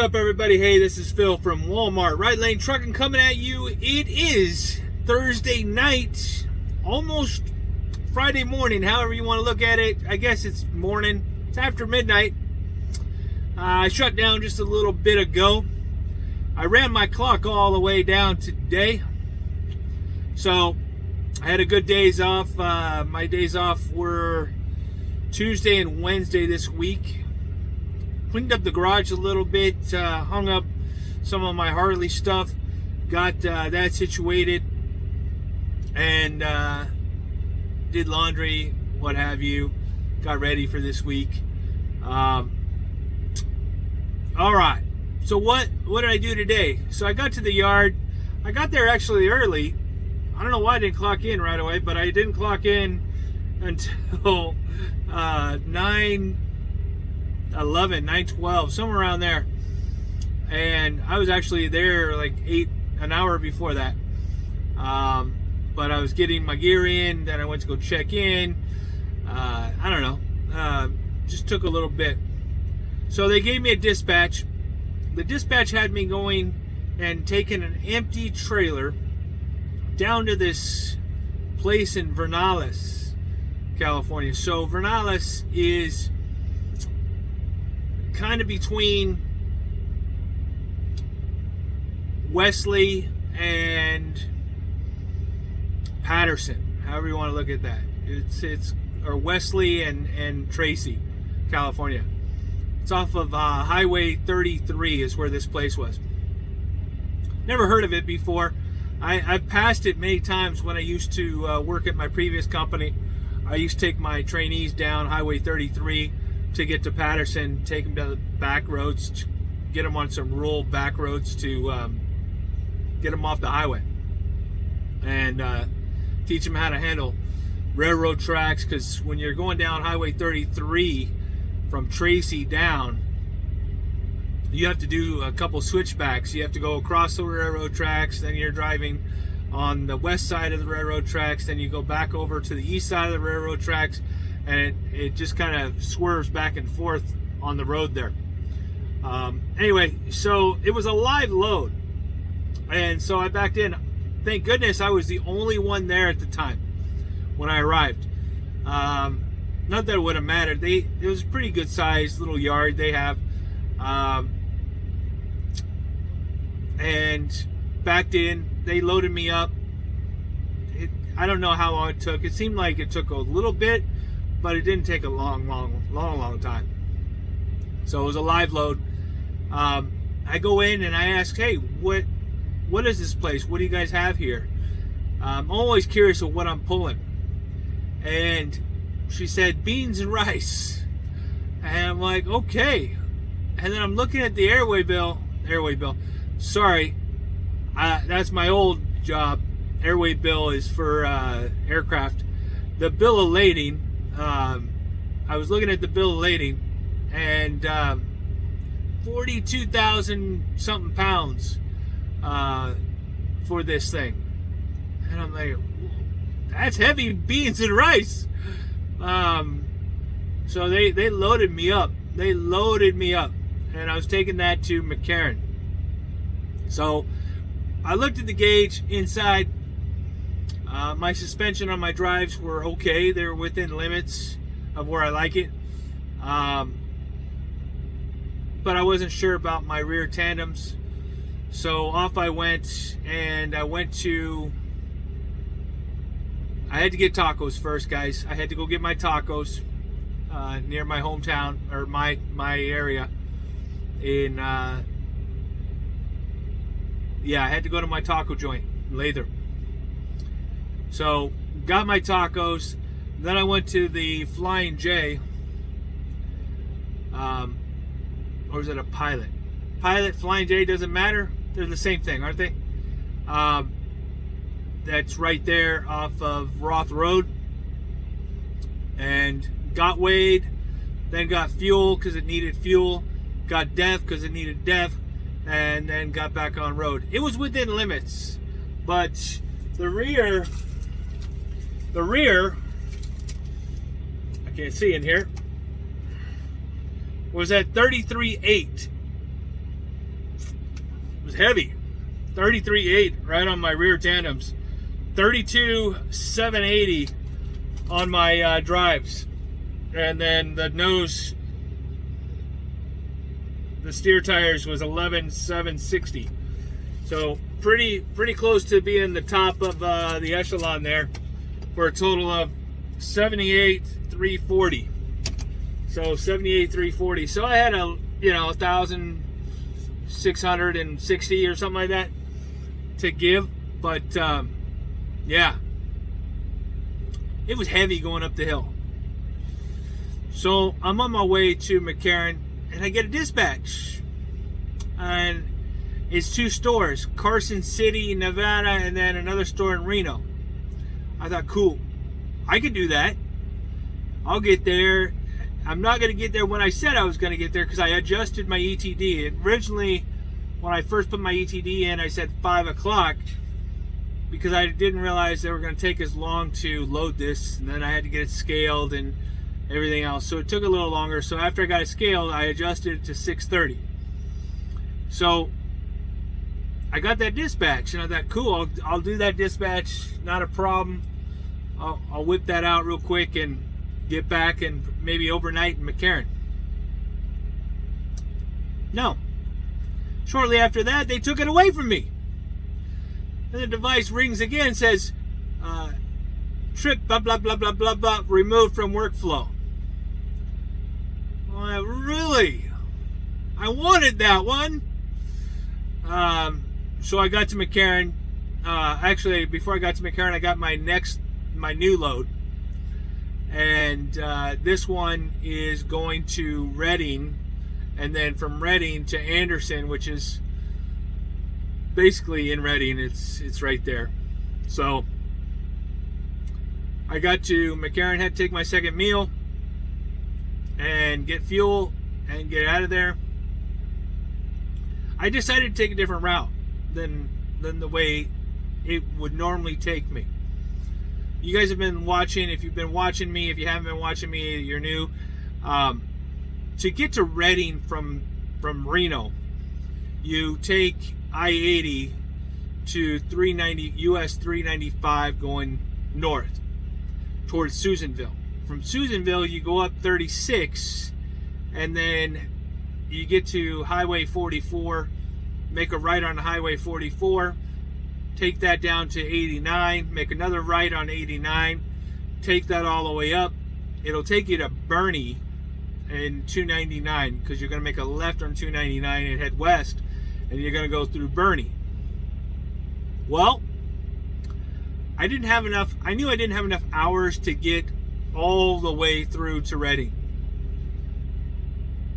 up, everybody? Hey, this is Phil from Walmart Right Lane Trucking coming at you. It is Thursday night, almost Friday morning, however you want to look at it. I guess it's morning. It's after midnight. I shut down just a little bit ago. I ran my clock all the way down today. So I had a good days off. My days off were Tuesday and Wednesday this week. Cleaned up the garage a little bit, hung up some of my Harley stuff, got that situated, and did laundry, what have you, got ready for this week. All right, so what did I do today? So I got to the yard. I got there actually early. I don't know why I didn't clock in right away, but I didn't clock in until 9:12, somewhere around there. And I was actually there like an hour before that. But I was getting my gear in, then I went to go check in. I don't know. Just took a little bit. So they gave me a dispatch. The dispatch had me going and taking an empty trailer down to this place in Vernalis, California. So Vernalis is kind of between Wesley and Patterson, however you want to look at that. It's or Wesley and Tracy, California. It's off of Highway 33 is where this place was. Never heard of it before. I've passed it many times when I used to work at my previous company. I used to take my trainees down Highway 33 to get to Patterson, take them down the back roads, get them on some rural back roads to get them off the highway, and teach them how to handle railroad tracks, because when you're going down Highway 33 from Tracy down, you have to do a couple switchbacks. You have to go across the railroad tracks, then you're driving on the west side of the railroad tracks, then you go back over to the east side of the railroad tracks, and it just kind of swerves back and forth on the road there. Anyway, so it was a live load, and so I backed in. Thank goodness I was the only one there at the time when I arrived. Not that it would have mattered. It was a pretty good sized little yard they have, and backed in. They loaded me up. I don't know how long it took. It seemed like it took a little bit, but it didn't take a long time. So it was a live load. I go in and I ask, hey, what is this place? What do you guys have here? I'm always curious of what I'm pulling. And she said, beans and rice. And I'm like, okay. And then I'm looking at the airway bill. Sorry, that's my old job. Airway bill is for aircraft. The bill of lading, I was looking at the bill of lading, and 42,000 something pounds for this thing. And I'm like, that's heavy beans and rice. So they loaded me up. And I was taking that to McCarran. So I looked at the gauge inside. My suspension on my drives were okay. They were within limits of where I like it. But I wasn't sure about my rear tandems. So off I went, and I had to get tacos first, guys. I had to go get my tacos near my hometown, or my area in I had to go to my taco joint, Lather. So got my tacos. Then I went to the Flying J, or is it a Pilot? Pilot, Flying J, doesn't matter. They're the same thing, aren't they? That's right there off of Roth Road. And got weighed, then got fuel because it needed fuel, got def because it needed def, and then got back on road. It was within limits, but the rear, I can't see in here, was at 33.8. It was heavy. 33.8 right on my rear tandems. 32.780 on my drives. And then the nose, the steer tires was 11.760. So pretty close to being the top of the echelon there, for a total of 78.340. So 78.340. So I had 1,660 or something like that to give, but yeah, it was heavy going up the hill. So I'm on my way to McCarran, and I get a dispatch, and it's 2 stores, Carson City, Nevada, and then another store in Reno. I thought, cool, I can do that. I'll get there. I'm not going to get there when I said I was going to get there, because I adjusted my ETD. Originally, when I first put my ETD in, I said 5 o'clock, because I didn't realize they were going to take as long to load this, and then I had to get it scaled and everything else. So it took a little longer. So after I got it scaled, I adjusted it to 6:30. So I got that dispatch, and I thought, cool, I'll do that dispatch, not a problem. I'll whip that out real quick and get back and maybe overnight in McCarran. No. Shortly after that, they took it away from me. And the device rings again and says, trip, blah, blah, blah, blah, blah, blah, removed from workflow. Well, really? I wanted that one. So I got to McCarran. Actually, before I got to McCarran, I got my new load. And this one is going to Redding, and then from Redding to Anderson, which is basically in Redding. It's right there. So I got to McCarran, had to take my second meal and get fuel and get out of there. I decided to take a different route than the way it would normally take me. You guys have been watching. If you've been watching me, if you haven't been watching me, you're new. To get to Redding from Reno, you take I-80 to 390 US 395 going north towards Susanville. From Susanville, you go up 36, and then you get to Highway 44, make a right on Highway 44, take that down to 89, make another right on 89, take that all the way up. It'll take you to Bernie and 299, because you're going to make a left on 299 and head west, and you're going to go through Bernie. Well, I knew I didn't have enough hours to get all the way through to Redding.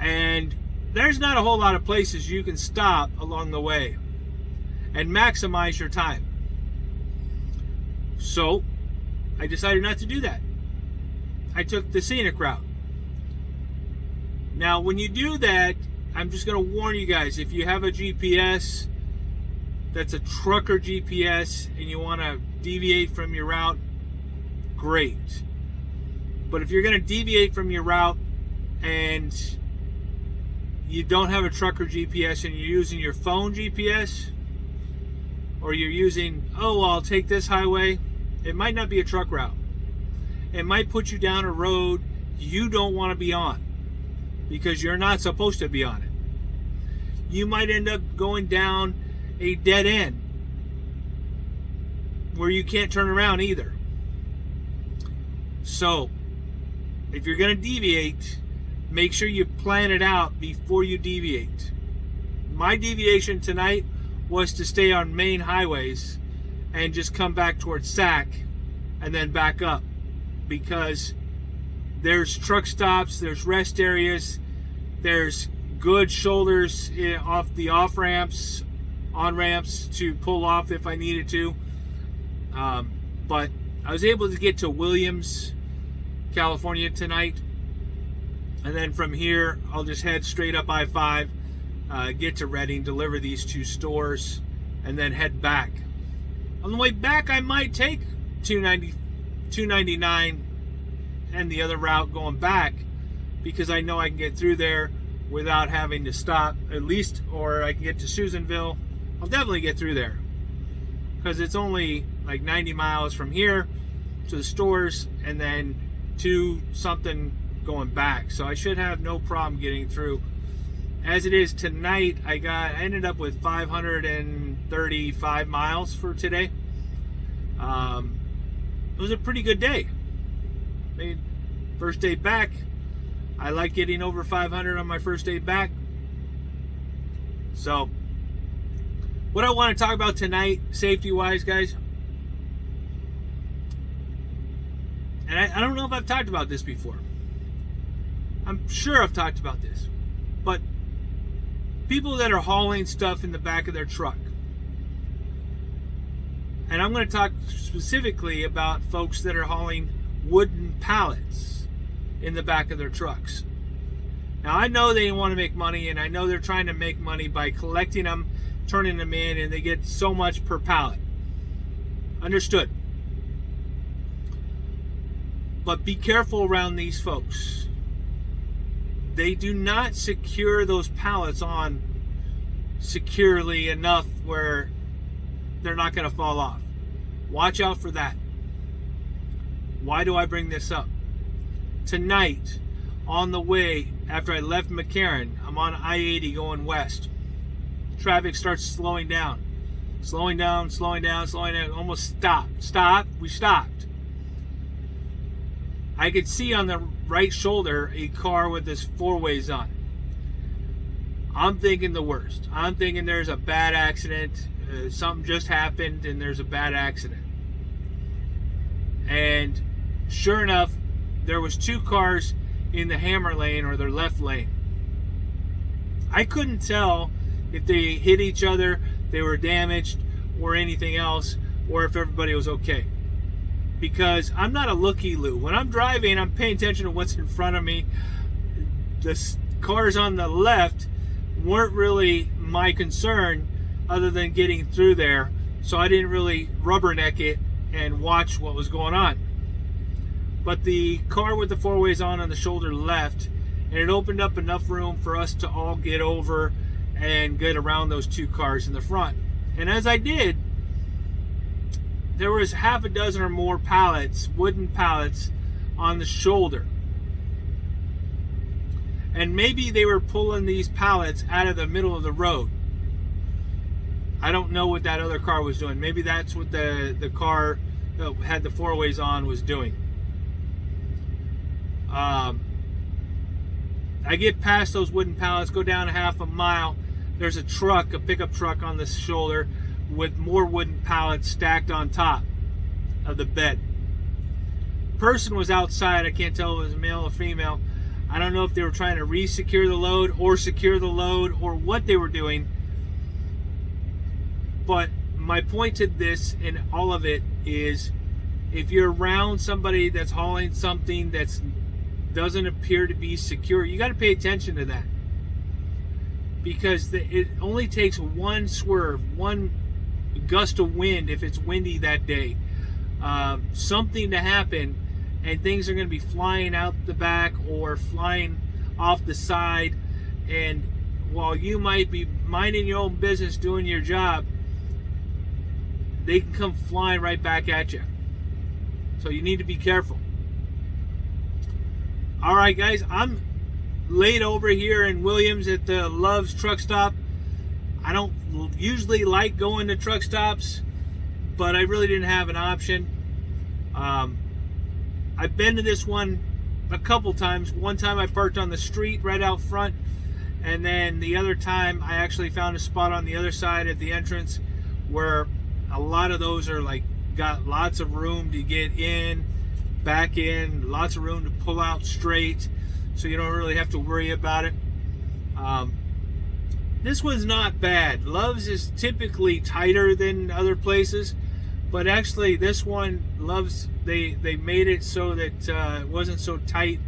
And there's not a whole lot of places you can stop along the way and maximize your time. So I decided not to do that. I took the Scenic Route. Now, when you do that, I'm just going to warn you guys, if you have a GPS that's a trucker GPS and you want to deviate from your route, great. But if you're going to deviate from your route and you don't have a trucker GPS and you're using your phone GPS, or you're using, I'll take this highway, it might not be a truck route. It might put you down a road you don't want to be on, because you're not supposed to be on it. You might end up going down a dead end where you can't turn around either. So if you're going to deviate, make sure you plan it out before you deviate. My deviation tonight was to stay on main highways and just come back towards Sac and then back up, because there's truck stops, there's rest areas, there's good shoulders off the off ramps, on ramps to pull off if I needed to. But I was able to get to Williams, California tonight, and then from here I'll just head straight up I-5, get to Redding, deliver these 2 stores, and then head back. On the way back, I might take 299 and the other route going back, because I know I can get through there without having to stop, at least, or I can get to Susanville I'll definitely get through there because it's only like 90 miles from here to the stores and then to something going back. So I should have no problem getting through. As it is tonight, I ended up with 535 miles for today. It was a pretty good day. First day back, I like getting over 500 on my first day back. So, what I want to talk about tonight, safety-wise, guys, and I don't know if I've talked about this before. I'm sure I've talked about this. But people that are hauling stuff in the back of their truck. And I'm going to talk specifically about folks that are hauling wooden pallets in the back of their trucks. Now, I know they want to make money, and I know they're trying to make money by collecting them, turning them in, and they get so much per pallet. Understood. But be careful around these folks. They do not secure those pallets on securely enough where they're not going to fall off. Watch out for that. Why do I bring this up? Tonight, on the way after I left McCarran, I'm on I-80 going west. Traffic starts slowing down. Slowing down. Almost stopped. We stopped. I could see on the right shoulder a car with this four-ways on. I'm thinking the worst. I'm thinking there's a bad accident. Something just happened and there's a bad accident. And sure enough, there was two cars in the hammer lane or their left lane. I couldn't tell if they hit each other, they were damaged, or anything else, or if everybody was okay. Because I'm not a looky-loo. When I'm driving, I'm paying attention to what's in front of me. The cars on the left weren't really my concern other than getting through there. So I didn't really rubberneck it and watch what was going on. But the car with the four-ways on the shoulder left, and it opened up enough room for us to all get over and get around those two cars in the front. And as I did, there was half a dozen or more pallets, wooden pallets, on the shoulder. And maybe they were pulling these pallets out of the middle of the road. I don't know what that other car was doing. Maybe that's what the car that had the four-ways on was doing. I get past those wooden pallets, go down a half a mile. There's a truck, a pickup truck on the shoulder with more wooden pallets stacked on top of the bed. Person was outside. I can't tell if it was a male or female. I don't know if they were trying to re-secure the load or secure the load or what they were doing. But my point to this and all of it is, if you're around somebody that's hauling something that doesn't appear to be secure, you got to pay attention to that. Because it only takes one swerve, one gust of wind, if it's windy that day, something to happen, and things are going to be flying out the back or flying off the side. And while you might be minding your own business, doing your job, they can come flying right back at you. So you need to be careful. All right, guys, I'm laid over here in Williams at the Love's truck stop. I don't usually like going to truck stops, but I really didn't have an option. I've been to this one a couple times. One time I parked on the street right out front, and then the other time I actually found a spot on the other side at the entrance where a lot of those are like got lots of room to get in, back in, lots of room to pull out straight, so you don't really have to worry about it. This one's not bad. Love's is typically tighter than other places, but actually this one, Love's, they made it so that it wasn't so tight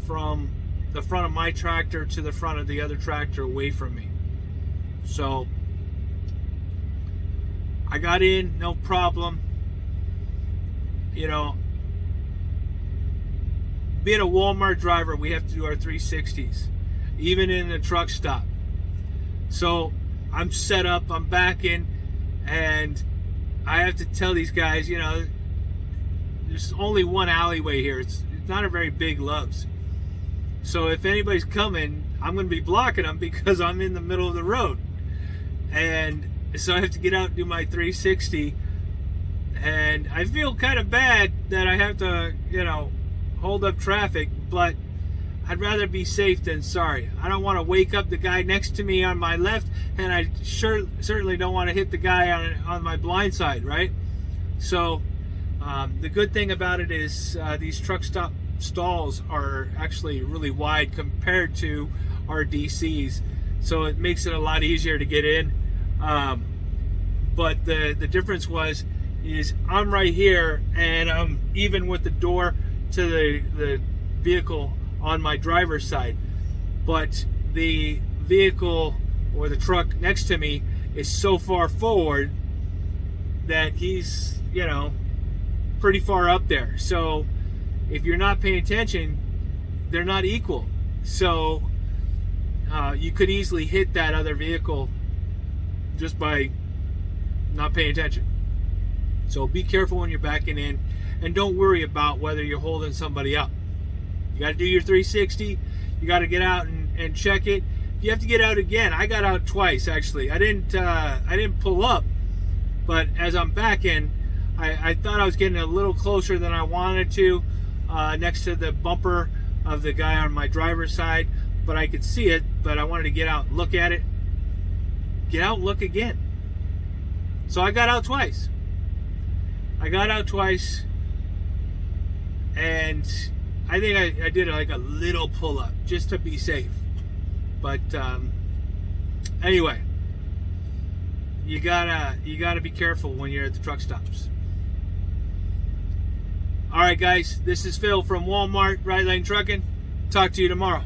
from the front of my tractor to the front of the other tractor away from me. So I got in, no problem. You know, being a Walmart driver, we have to do our 360s, even in a truck stop. So I'm set up, I'm backing, and I have to tell these guys, you know, there's only one alleyway here. It's not a very big Love's. So if anybody's coming, I'm going to be blocking them because I'm in the middle of the road. And so I have to get out and do my 360. And I feel kind of bad that I have to, you know, hold up traffic, but I'd rather be safe than sorry. I don't want to wake up the guy next to me on my left, and I certainly don't want to hit the guy on my blind side, right? So the good thing about it is these truck stop stalls are actually really wide compared to our DCs, so it makes it a lot easier to get in. But the difference is I'm right here, and I'm even with the door to the vehicle on my driver's side, but the vehicle or the truck next to me is so far forward that he's, you know, pretty far up there. So if you're not paying attention, they're not equal. So you could easily hit that other vehicle just by not paying attention. So be careful when you're backing in, and don't worry about whether you're holding somebody up. You got to do your 360. You got to get out and check it. You have to get out again. I got out twice actually. I didn't pull up, but as I'm backing, I thought I was getting a little closer than I wanted to, next to the bumper of the guy on my driver's side, but I could see it. But I wanted to get out, look at it, get out, look again. So I got out twice. And I think I did like a little pull-up just to be safe. But anyway, you gotta be careful when you're at the truck stops. All right, guys, this is Phil from Walmart Right Lane Trucking. Talk to you tomorrow.